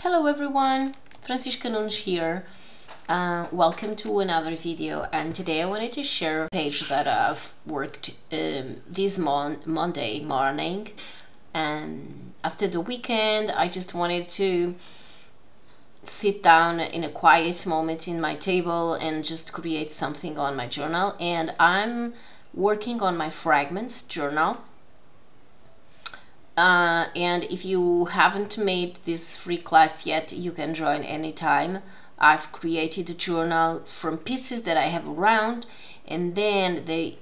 Hello everyone, Francisca Nunes here. Welcome to another video, and today I wanted to share a page that I've worked this Monday morning. After the weekend, I just wanted to sit down in a quiet moment in my table and just create something on my journal, and I'm working on my Fragments journal. And if you haven't made this free class yet, you can join anytime. I've created a journal from pieces that I have around, and then they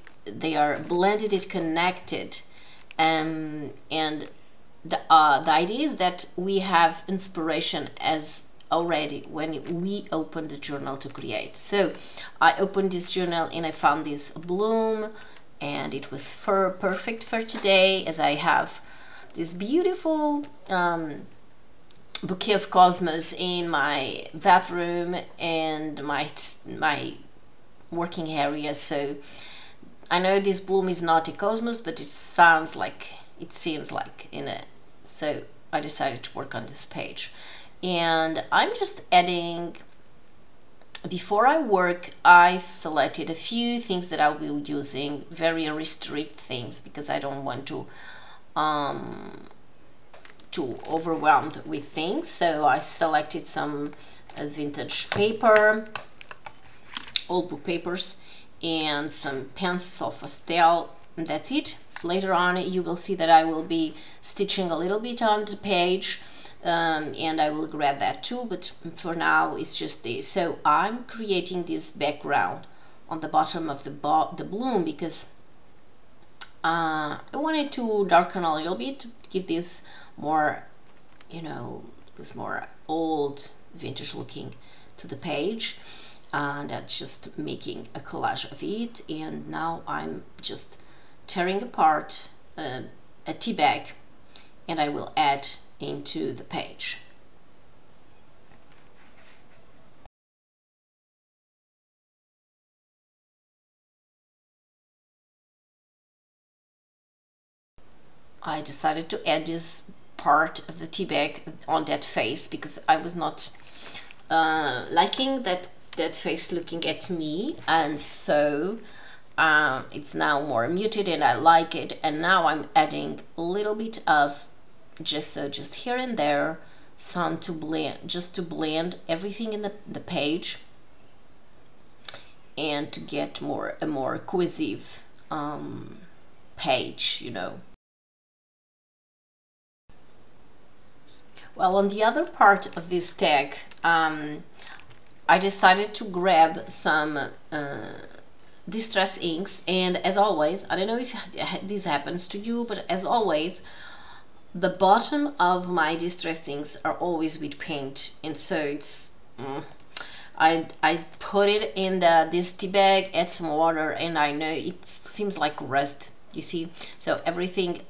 are blended and connected. And the idea is that we have inspiration as already when we open the journal to create. So I opened this journal and I found this bloom, and it was perfect for today, as I have this beautiful bouquet of cosmos in my bathroom and my working area. So I know this bloom is not a cosmos, but it seems like in a. So I decided to work on this page, and I'm just adding. Before I work, I've selected a few things that I'll be using, very restrict things, because I don't want to overwhelmed with things. So I selected some vintage paper, old book papers, and some pencils of pastel, and that's it. Later on you will see that I will be stitching a little bit on the page, and I will grab that too, but for now it's just this. So I'm creating this background on the bottom of the bloom because I wanted to darken a little bit to give this more, this more old vintage looking to the page, and that's just making a collage of it. And now I'm just tearing apart a tea bag, and I will add into the page. I decided to add this part of the tea bag on that face because I was not liking that face looking at me, and so it's now more muted and I like it. And now I'm adding a little bit of just here and there, some to blend, just to blend everything in the page and to get a more cohesive page, Well, on the other part of this tag, I decided to grab some distress inks, and as always, I don't know if this happens to you, but as always, the bottom of my distress inks are always with paint, and so it's I put it in this tea bag, add some water, and I know it seems like rust, you see. So everything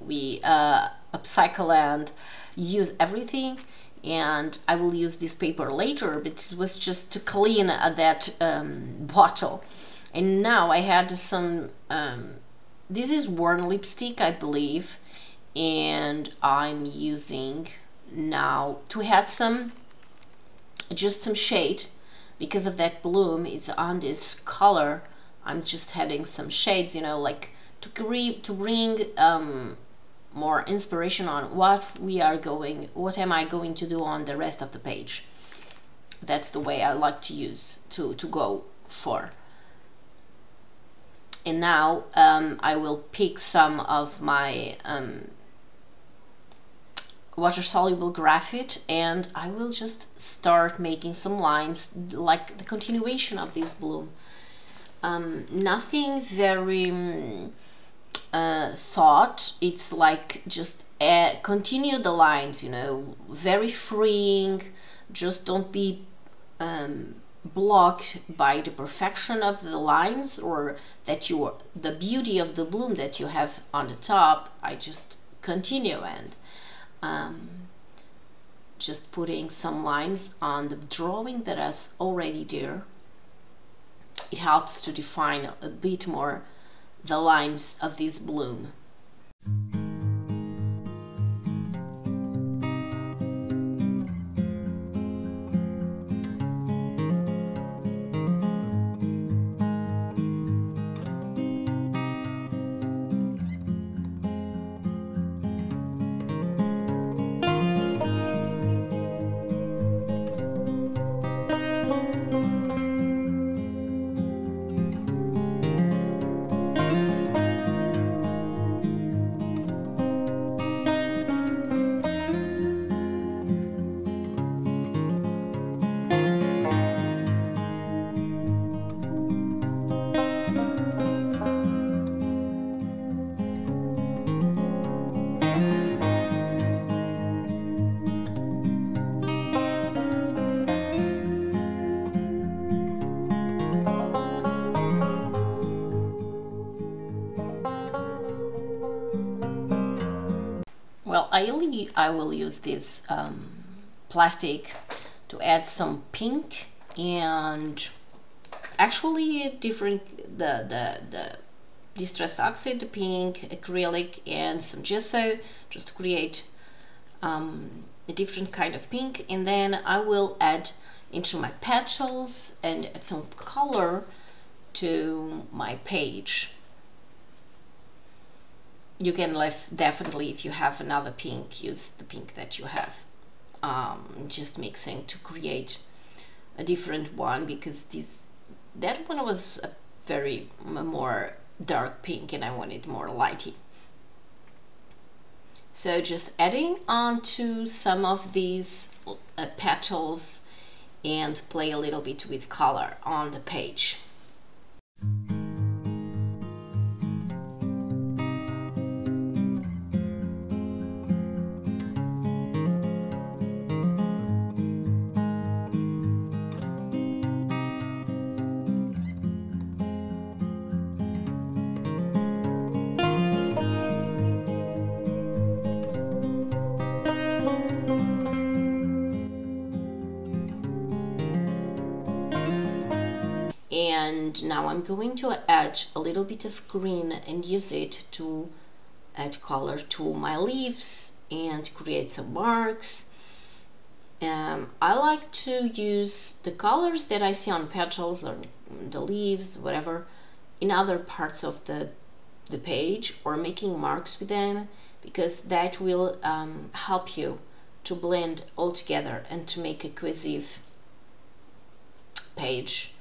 we upcycle and use everything, and I will use this paper later, but it was just to clean that bottle. And now I had some this is worn lipstick, I believe, and I'm using now to add just some shade because of that bloom is on this color. I'm just adding some shades, like to bring more inspiration on what am I going to do on the rest of the page. That's the way I like to use to go for. And now I will pick some of my water-soluble graphite, and I will just start making some lines like the continuation of this bloom. Nothing very thought. It's like just continue the lines, very freeing. Just don't be blocked by the perfection of the lines or the beauty of the bloom that you have on the top. I just continue and just putting some lines on the drawing that is already there. It helps to define a bit more the lines of this bloom. I will use this plastic to add some pink and actually different the distress oxide, the pink, acrylic, and some gesso, just to create a different kind of pink. And then I will add into my petals and add some color to my page. You can definitely, if you have another pink, use the pink that you have. Just mixing to create a different one, because that one was a very more dark pink and I wanted more lighty. So just adding onto some of these petals and play a little bit with color on the page. And now I'm going to add a little bit of green and use it to add color to my leaves and create some marks. I like to use the colors that I see on petals or the leaves, whatever, in other parts of the page, or making marks with them, because that will help you to blend all together and to make a cohesive page.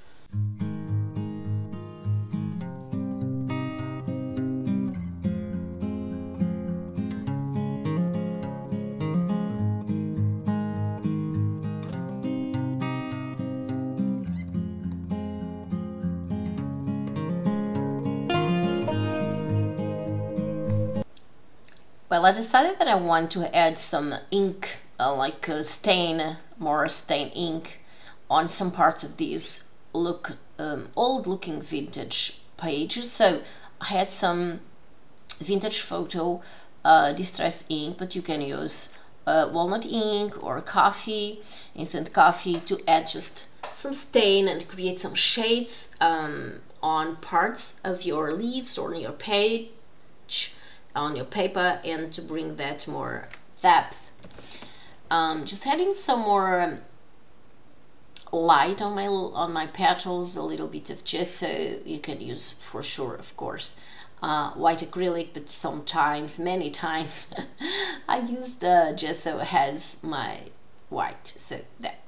Well, I decided that I want to add some ink, like a more stain ink on some parts of these old looking vintage pages. So I had some vintage photo distress ink, but you can use walnut ink or coffee, instant coffee, to add just some stain and create some shades on parts of your leaves or on your page, on your paper, and to bring that more depth. Just adding some more light on my petals, a little bit of gesso. You can use, for sure, of course, white acrylic, but sometimes, many times, I used gesso as my white, so that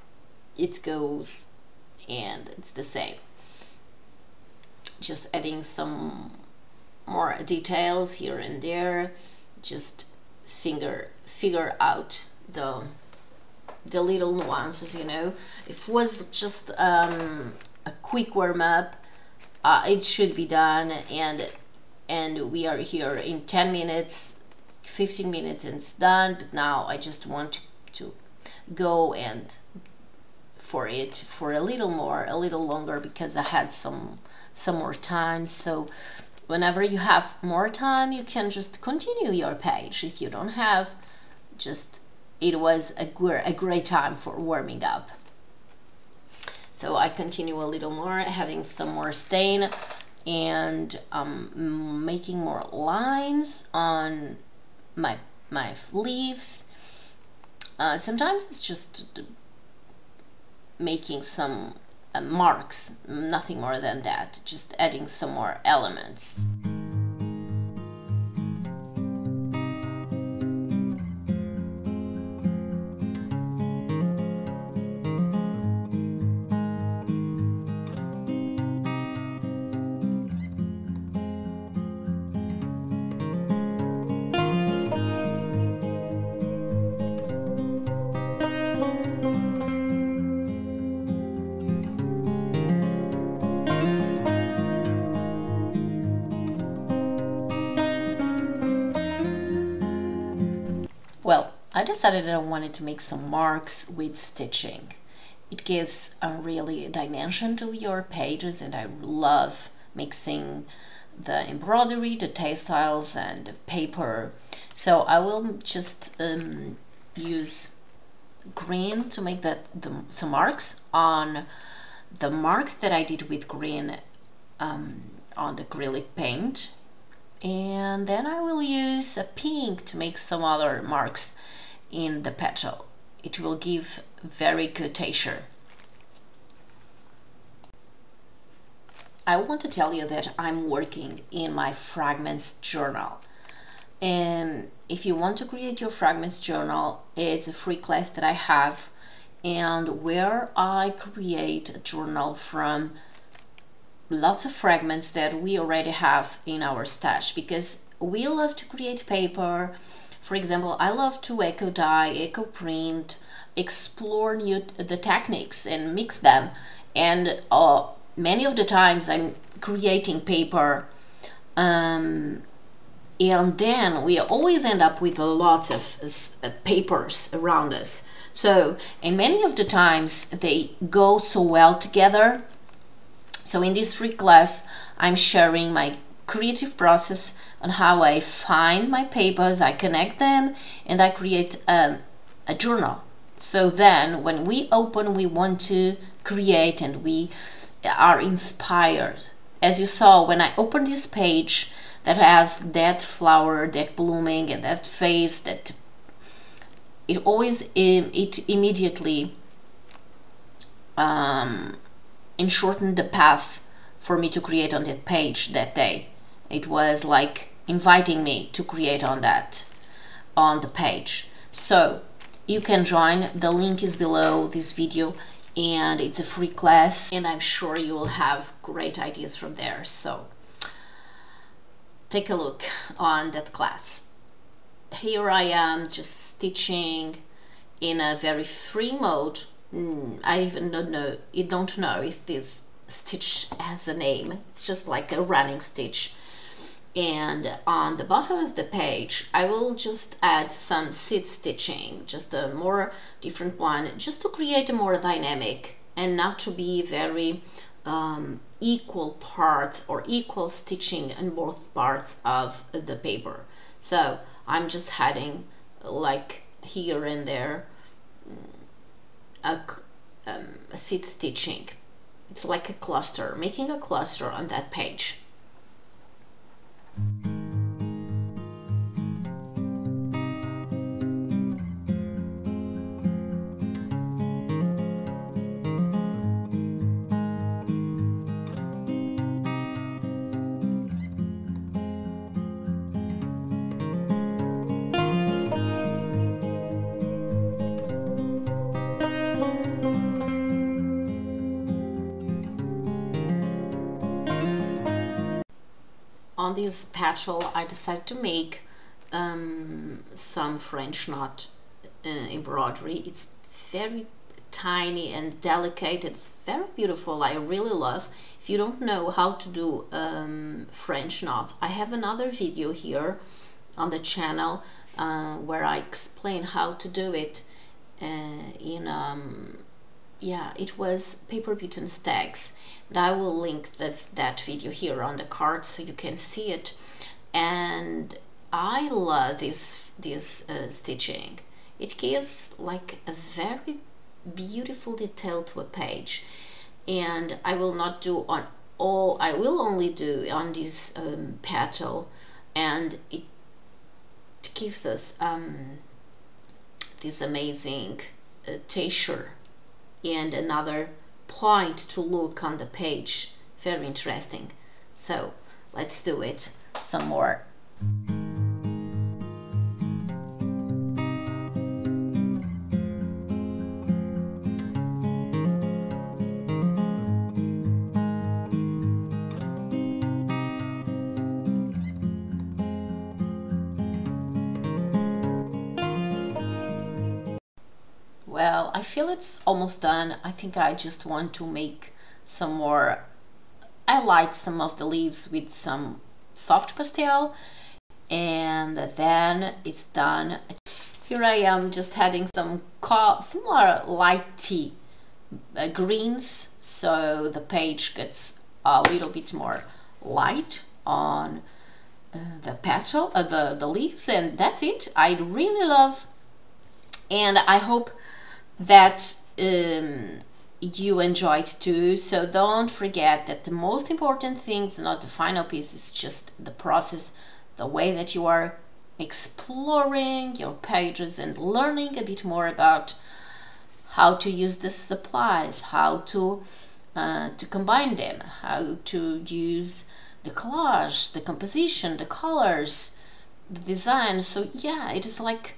it goes and it's the same. Just adding some more details here and there, just figure out the little nuances, you know. If it was just a quick warm-up, it should be done, and we are here in 10 minutes, 15 minutes, and it's done. But now I just want to go and for it for a little longer, because I had some more time. So whenever you have more time, you can just continue your page. If you don't have, just, it was a great time for warming up. So I continue a little more, having some more stain and making more lines on my leaves. Sometimes it's just making some marks, nothing more than that, just adding some more elements. Well, I decided that I wanted to make some marks with stitching. It gives a really dimension to your pages, and I love mixing the embroidery, the textiles, and the paper. So I will just use green to make some marks on the marks that I did with green on the acrylic paint, and then I will use a pink to make some other marks in the petal. It will give very good texture. I want to tell you that I'm working in my Fragments journal, and if you want to create your Fragments journal, it's a free class that I have, and where I create a journal from lots of fragments that we already have in our stash, because we love to create paper. For example, I love to eco dye, eco print, explore the techniques and mix them, and many of the times I'm creating paper, and then we always end up with lots of papers around us. So, and many of the times they go so well together. So in this free class, I'm sharing my creative process on how I find my papers, I connect them, and I create a journal. So then when we open, we want to create and we are inspired. As you saw, when I opened this page that has that flower, that blooming, and that face, that it immediately shortened the path for me to create on that page that day. It was like inviting me to create on the page. So you can join, the link is below this video, and it's a free class, and I'm sure you will have great ideas from there. So take a look on that class. Here I am just stitching in a very free mode. I even don't know if this stitch has a name. It's just like a running stitch. And on the bottom of the page, I will just add some seed stitching, just a more different one, just to create a more dynamic and not to be very equal parts or equal stitching in both parts of the paper. So I'm just adding like here and there a seed stitching. It's like a cluster, making a cluster on that page. On this petal, I decided to make some French knot embroidery. It's very tiny and delicate. It's very beautiful. I really love. If you don't know how to do French knot, I have another video here on the channel where I explain how to do it yeah, it was paper button stacks. And I will link that video here on the card so you can see it. And I love this stitching. It gives like a very beautiful detail to a page. And I will not do on all, I will only do on this petal, and it gives us this amazing texture and another point to look on the page. Very interesting. So let's do it some more. Well, I feel it's almost done. I think I just want to make some more, highlight some of the leaves with some soft pastel, and then it's done. Here I am just adding some more lighty greens, so the page gets a little bit more light. on the petal, the leaves, and that's it. I really love, and I hope that you enjoyed too. So don't forget that the most important thing is not the final piece, it's just the process, the way that you are exploring your pages and learning a bit more about how to use the supplies, how to combine them, how to use the collage, the composition, the colors, the design. So yeah, it is like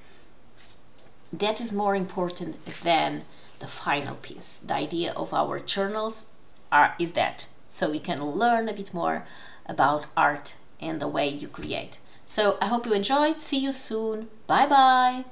that is more important than the final piece. The idea of our journals is that, so we can learn a bit more about art and the way you create. So I hope you enjoyed. See you soon. Bye bye.